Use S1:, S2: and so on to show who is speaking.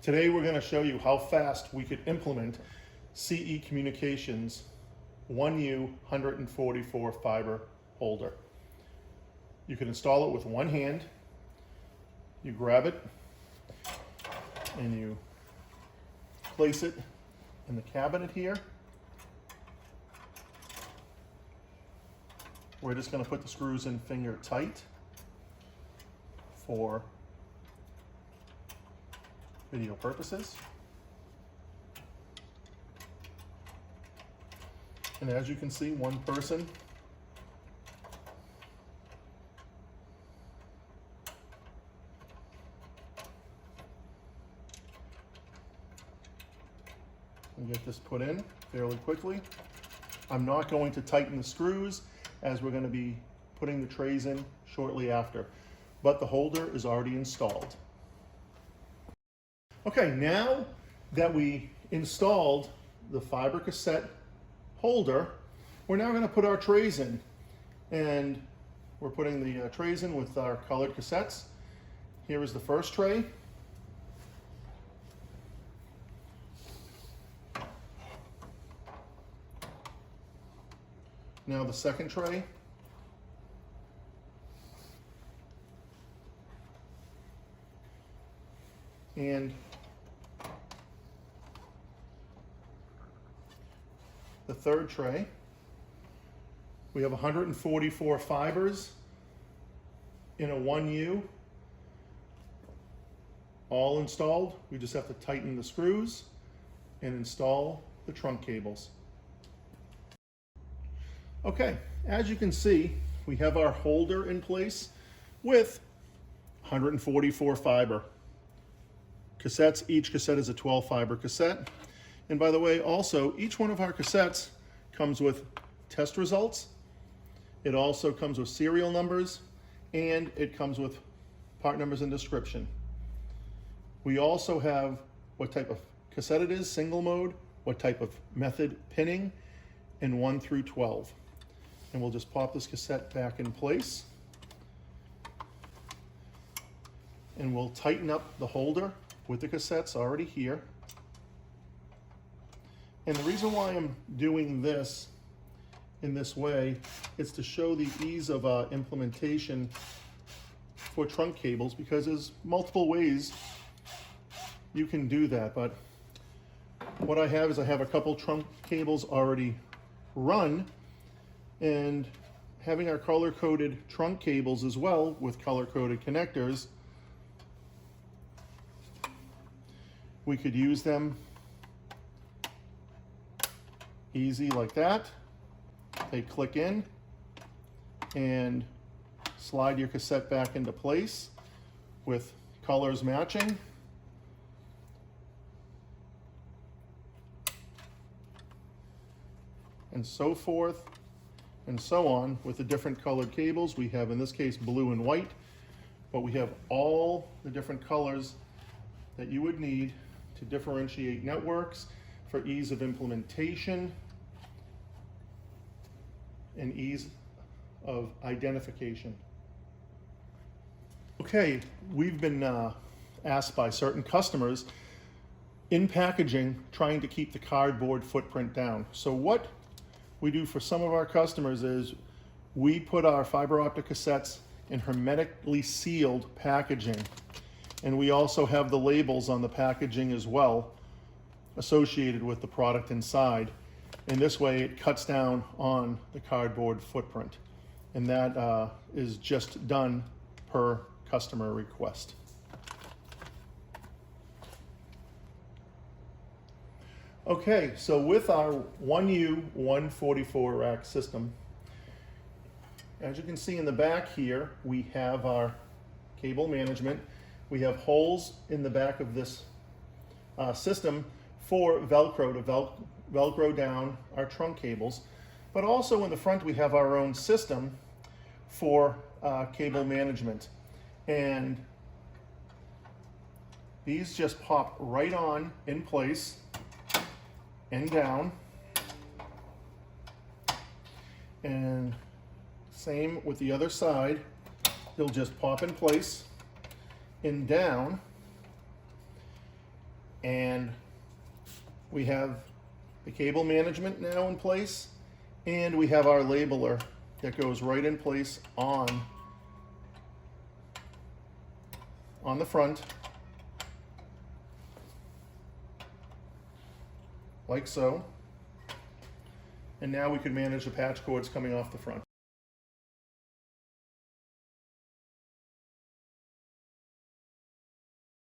S1: Today we're going to show you how fast we could implement CE Communications 1U 144 fiber holder. You can install it with one hand. You grab it and you place it in the cabinet here. We're just going to put the screws in finger tight for video purposes. And as you can see, one person can get this put in fairly quickly. I'm not going to tighten the screws as we're going to be putting the trays in shortly after, but the holder is already installed. Okay, now that we installed the fiber cassette holder, we're now going to put our trays in, and we're putting the trays in with our colored cassettes. Here is the first tray. Now the second tray. And the third tray. We have 144 fibers in a 1U, all installed. We just have to tighten the screws and install the trunk cables. Okay, as you can see, we have our holder in place with 144 fiber cassettes. Each cassette is a 12 fiber cassette. And by the way, also, each one of our cassettes comes with test results. It also comes with serial numbers, and it comes with part numbers and description. We also have what type of cassette it is, single mode, what type of method pinning, and 1 through 12. And we'll just pop this cassette back in place. And we'll tighten up the holder with the cassettes already here. And the reason why I'm doing this in this way is to show the ease of implementation for trunk cables, because there's multiple ways you can do that. But what I have is I have a couple trunk cables already run, and having our color-coded trunk cables as well with color-coded connectors, we could use them easy like that. They click in and slide your cassette back into place with colors matching. And so forth and so on with the different colored cables. We have, in this case, blue and white, but we have all the different colors that you would need to differentiate networks for ease of implementation and ease of identification. Okay, we've been asked by certain customers in packaging trying to keep the cardboard footprint down. So what we do for some of our customers is we put our fiber optic cassettes in hermetically sealed packaging. And we also have the labels on the packaging as well associated with the product inside. And this way it cuts down on the cardboard footprint. And that is just done per customer request. Okay, so with our 1U 144 rack system, as you can see in the back here, we have our cable management. We have holes in the back of this system for Velcro to Velcro down our trunk cables. But also in the front we have our own system for cable management. And these just pop right on in place and down. And same with the other side. They'll just pop in place and down. And we have the cable management now in place, and we have our labeler that goes right in place on the front, like so. And now we can manage the patch cords coming off the front.